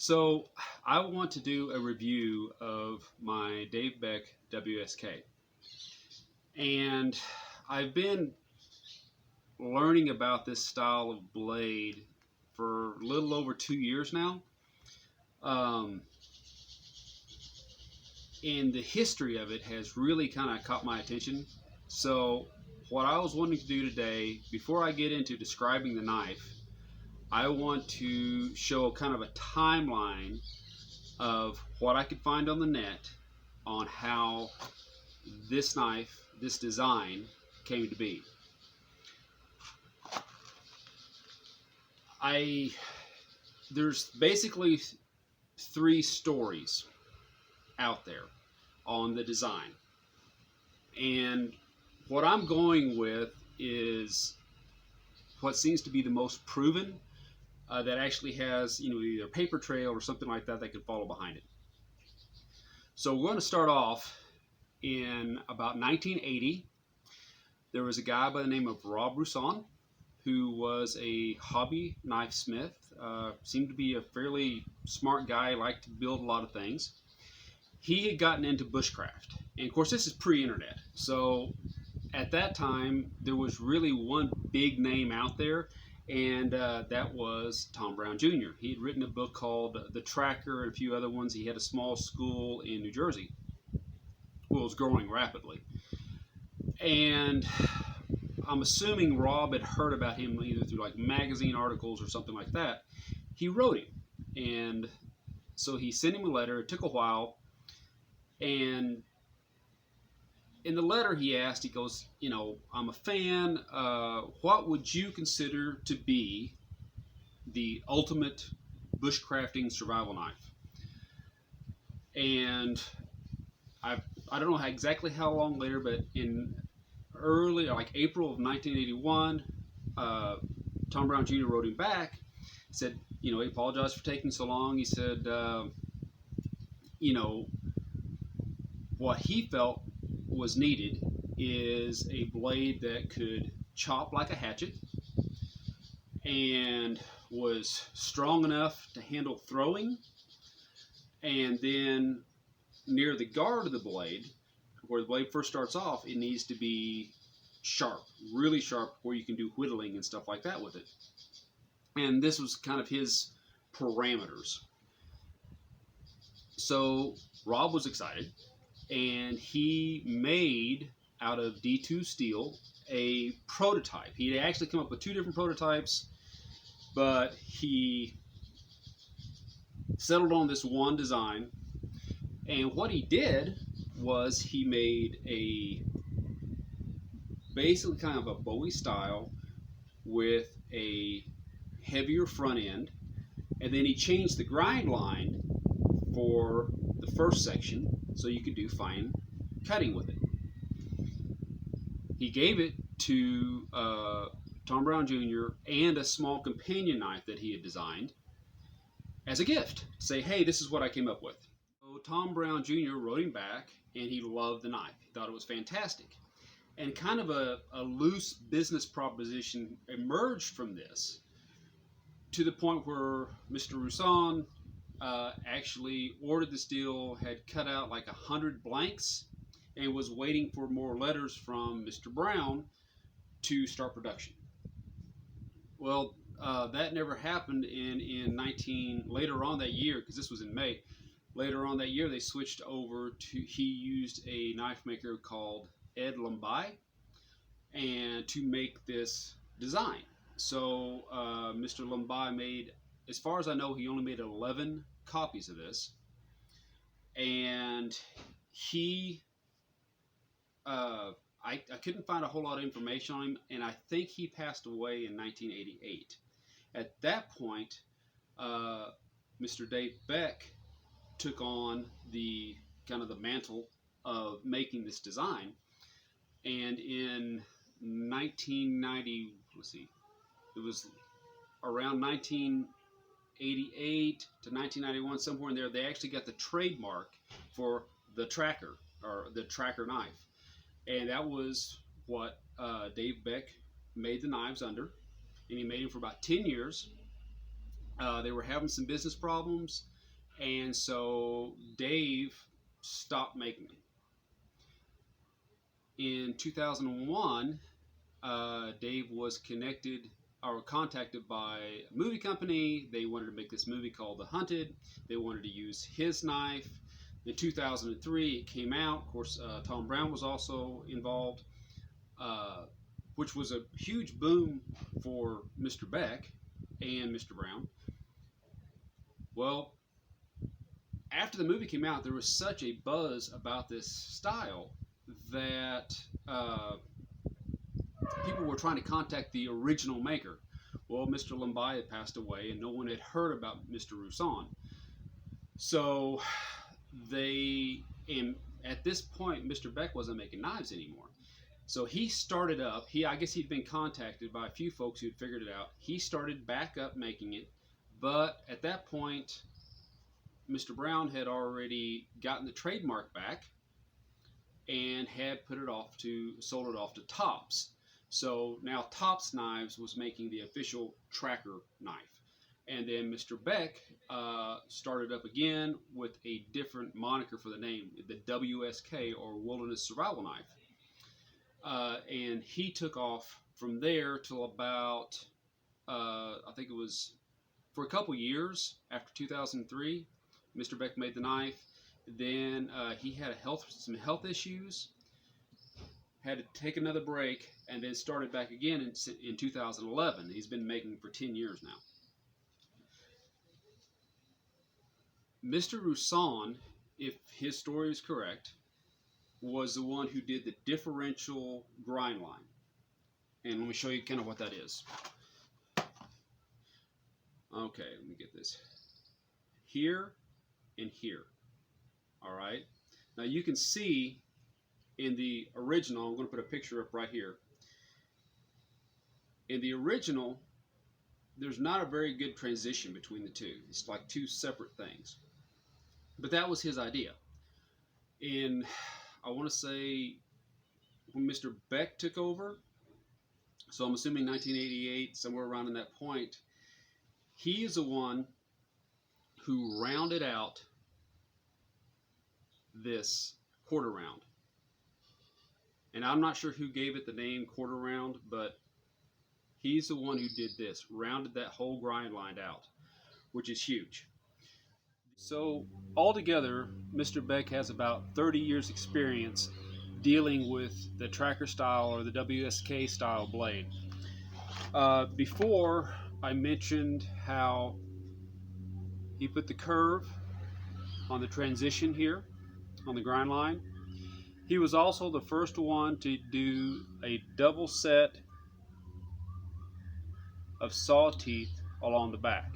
So I want to do a review of my Dave Beck WSK. And I've been learning about this style of blade for a little over 2 years now. Um, and the history of it has really kind of caught my attention. So what I was wanting to do today, before I get into describing the knife, I want to show kind of a timeline of what I could find on the net on how this knife, this design, came to be. There's basically three stories out there on the design, and what I'm going with is what seems to be the most proven, that actually has either a paper trail or something like that could follow behind it. So we're going to start off in about 1980. There was a guy by the name of Rob Roussan, who was a hobby knife smith, seemed to be a fairly smart guy, liked to build a lot of things. He had gotten into bushcraft, and of course this is pre-internet, so at that time there was really one big name out there, and that was Tom Brown Jr. He had written a book called The Tracker and a few other ones. He had a small school in New Jersey. Well, it was growing rapidly, and I'm assuming Rob had heard about him either through like magazine articles or something like that. He wrote him, and so he sent him a letter. It took a while, and in the letter he asked, he goes, I'm a fan. What would you consider to be the ultimate bushcrafting survival knife? And I don't know exactly how long later, but in early, like April of 1981, Tom Brown Jr. wrote him back, said, he apologized for taking so long. He said, what he felt was needed is a blade that could chop like a hatchet and was strong enough to handle throwing, and then near the guard of the blade, where the blade first starts off, it needs to be sharp, really sharp, where you can do whittling and stuff like that with it. And this was kind of his parameters. So Rob was excited, and he made, out of D2 steel, a prototype. He had actually come up with two different prototypes, but he settled on this one design. And what he did was he made basically kind of a Bowie style with a heavier front end, and then he changed the grind line for the first section so you could do fine cutting with it. He gave it to Tom Brown Jr. and a small companion knife that he had designed as a gift. Say, hey, this is what I came up with. So Tom Brown Jr. wrote him back, and he loved the knife. He thought it was fantastic. And kind of a loose business proposition emerged from this, to the point where Mr. Roussan actually ordered this deal, had cut out like 100 blanks, and was waiting for more letters from Mr. Brown to start production. Well, that never happened. Later on that year, because this was in May, later on that year they switched over to, he used a knife maker called Ed Lumby and to make this design. So Mr. Lumby made, as far as I know, he only made 11 copies of this, and he I couldn't find a whole lot of information on him, and I think he passed away in 1988. At that point, Mr. Dave Beck took on the kind of the mantle of making this design, and in 1990, it was around 1988 to 1991, somewhere in there, they actually got the trademark for the Tracker, or the Tracker knife. And that was what Dave Beck made the knives under, and he made them for about 10 years. They were having some business problems, and so Dave stopped making them. In 2001, Dave was connected or contacted by a movie company. They wanted to make this movie called The Hunted. They wanted to use his knife. In 2003, it came out. Of course, Tom Brown was also involved, which was a huge boom for Mr. Beck and Mr. Brown. Well, after the movie came out, there was such a buzz about this style that people were trying to contact the original maker. Well, Mr. Lombai had passed away, and no one had heard about Mr. Roussan. So at this point, Mr. Beck wasn't making knives anymore. So he started up. I guess he'd been contacted by a few folks who'd figured it out. He started back up making it, but at that point, Mr. Brown had already gotten the trademark back and had sold it off to Tops. So now Tops Knives was making the official Tracker knife. And then Mr. Beck started up again with a different moniker for the name, the WSK, or Wilderness Survival Knife. And he took off from there till about, I think it was for a couple years after 2003. Mr. Beck made the knife. Then he had some health issues, had to take another break, and then started back again in 2011. He's been making for 10 years now. Mr. Roussan, if his story is correct, was the one who did the differential grind line. And let me show you kind of what that is. Okay, let me get this. Here and here. All right. Now you can see in the original, I'm going to put a picture up right here. In the original, there's not a very good transition between the two. It's like two separate things. But that was his idea. In, I want to say, when Mr. Beck took over, so I'm assuming 1988, somewhere around in that point, he is the one who rounded out this quarter round. And I'm not sure who gave it the name quarter round, but he's the one who did this, rounded that whole grind line out, which is huge. So altogether, Mr. Beck has about 30 years experience dealing with the Tracker style or the WSK style blade. Before, I mentioned how he put the curve on the transition here on the grind line. He was also the first one to do a double set of saw teeth along the back.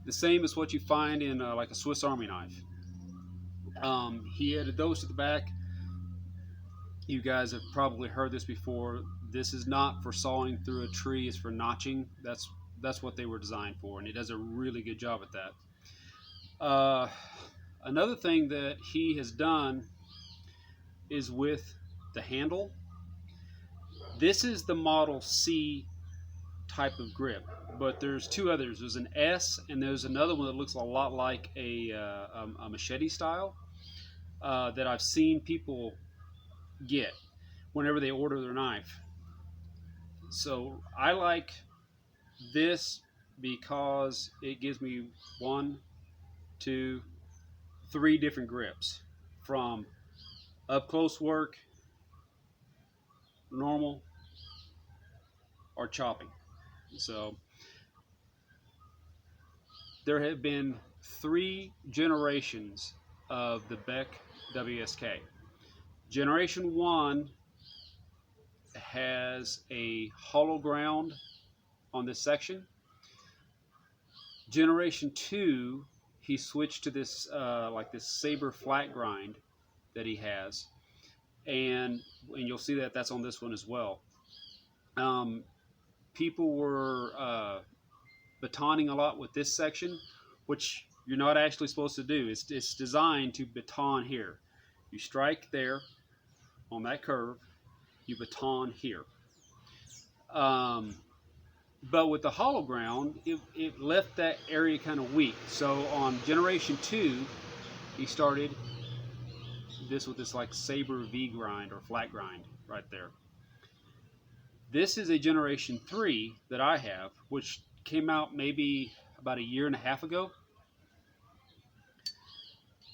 The same as what you find in like a Swiss Army knife. He added those to the back. You guys have probably heard this before. This is not for sawing through a tree, it's for notching. That's what they were designed for, and he does a really good job at that. Another thing that he has done is with the handle. This is the Model C type of grip, but there's two others. There's an S, and there's another one that looks a lot like a machete style that I've seen people get whenever they order their knife. So I like this because it gives me 1, 2, 3 different grips, from up close work, normal, or chopping. So there have been 3 generations of the Beck WSK. Generation 1 has a hollow ground on this section. Generation 2, he switched to this like this saber flat grind that he has, and you'll see that that's on this one as well. People were batoning a lot with this section, which you're not actually supposed to do. It's designed to baton here. You strike there on that curve, you baton here. But with the hollow ground, it left that area kind of weak. So on generation 2, he started this with this like saber V grind or flat grind right there. This is a generation 3 that I have, which came out maybe about a year and a half ago.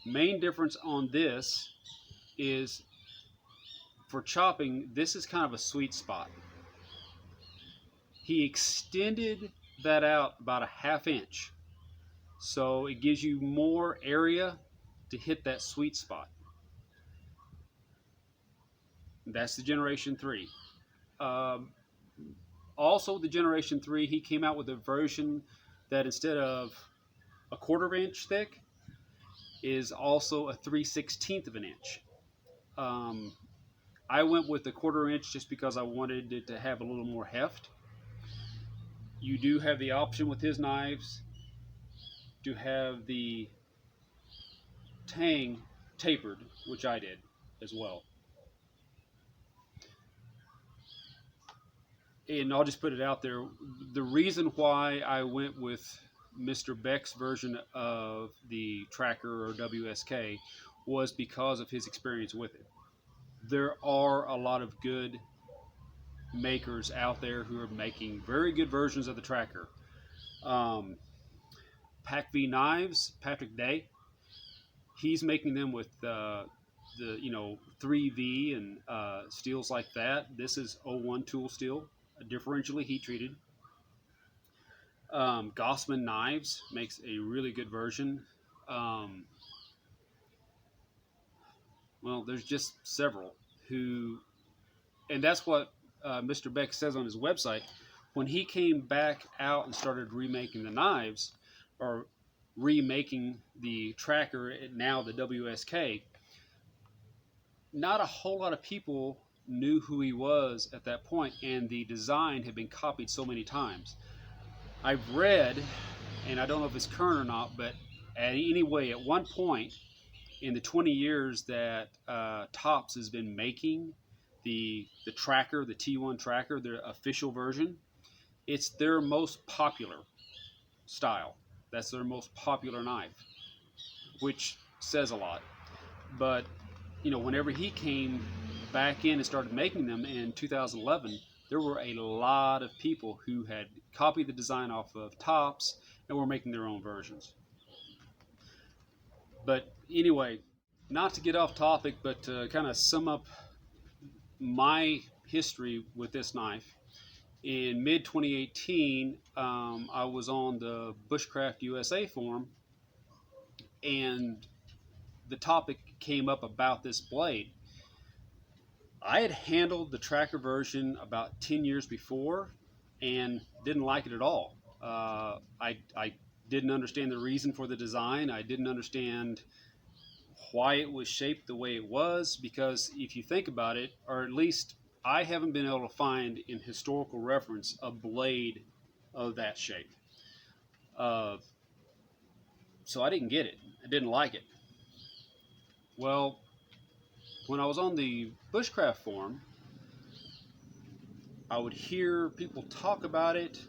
Main difference on this is for chopping, this is kind of a sweet spot. He extended that out about a ½ inch, so it gives you more area to hit that sweet spot. That's the generation 3. Also, the generation 3, he came out with a version that instead of a ½ inch thick is also a 3/16 of an inch. I went with the ½ inch just because I wanted it to have a little more heft. You do have the option with his knives to have the tang tapered, which I did as well. And I'll just put it out there, the reason why I went with Mr. Beck's version of the Tracker or WSK was because of his experience with it. There are a lot of good makers out there who are making very good versions of the Tracker. Pac V Knives, Patrick Day, he's making them with the 3V and steels like that. This is 01 tool steel, differentially heat treated. Gossman Knives makes a really good version. Well, there's just several who, and that's what Mr. Beck says on his website. When he came back out and started remaking the knives, or remaking the Tracker, now the WSK, not a whole lot of people knew who he was at that point, and the design had been copied so many times. I've read, and I don't know if it's current or not, but anyway, at one point in the 20 years that Topps has been making the Tracker, the T1 Tracker, their official version, it's their most popular style. That's their most popular knife, which says a lot. But whenever he came back in and started making them in 2011, there were a lot of people who had copied the design off of Topps and were making their own versions. But anyway, not to get off topic, but to kind of sum up my history with this knife, in mid-2018, I was on the Bushcraft USA forum, and the topic came up about this blade. I had handled the Tracker version about 10 years before and didn't like it at all. I didn't understand the reason for the design. I didn't understand why it was shaped the way it was, because if you think about it, or at least I haven't been able to find in historical reference a blade of that shape. So I didn't get it. I didn't like it. Well, when I was on the Bushcraft forum, I would hear people talk about it,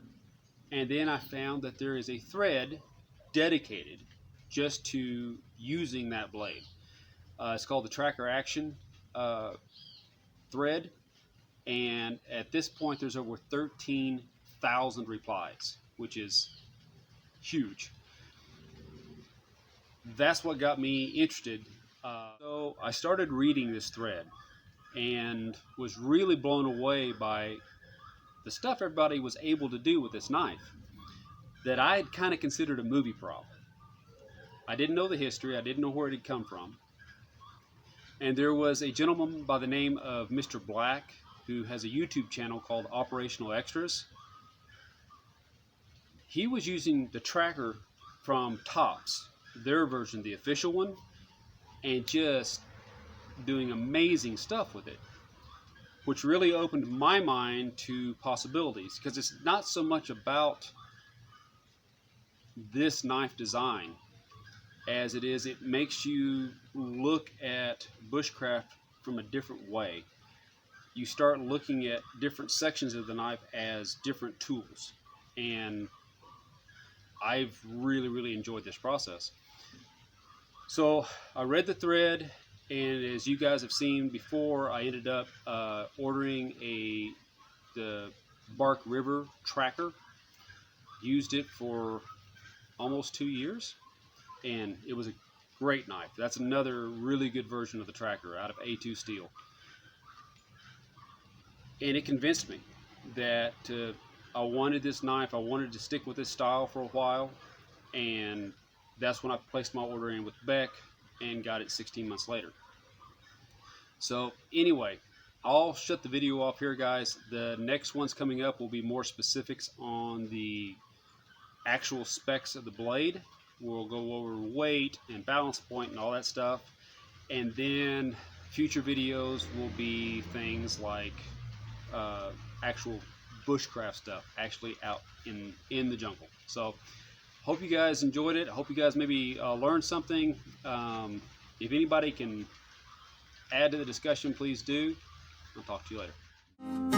and then I found that there is a thread dedicated just to using that blade. It's called the Tracker Action thread, and at this point there's over 13,000 replies, which is huge. That's what got me interested. So I started reading this thread and was really blown away by the stuff everybody was able to do with this knife that I had kind of considered a movie prop. I didn't know the history. I didn't know where it had come from. And there was a gentleman by the name of Mr. Black who has a YouTube channel called Operational Extras. He was using the Tracker from Topps, their version, the official one, and just doing amazing stuff with it, which really opened my mind to possibilities, because it's not so much about this knife design as it makes you look at bushcraft from a different way. You start looking at different sections of the knife as different tools. and I've really enjoyed this process. So I read the thread, and as you guys have seen before, I ended up ordering the Bark River Tracker. Used it for almost 2 years, and it was a great knife. That's another really good version of the Tracker out of A2 steel. And it convinced me that I wanted this knife. I wanted to stick with this style for a while, and that's when I placed my order in with Beck and got it 16 months later. So anyway, I'll shut the video off here, guys. The next ones coming up will be more specifics on the actual specs of the blade. We'll go over weight and balance point and all that stuff, and then future videos will be things like actual bushcraft stuff, actually out in the jungle. So hope you guys enjoyed it. I hope you guys maybe learned something. If anybody can add to the discussion, please do. I'll talk to you later.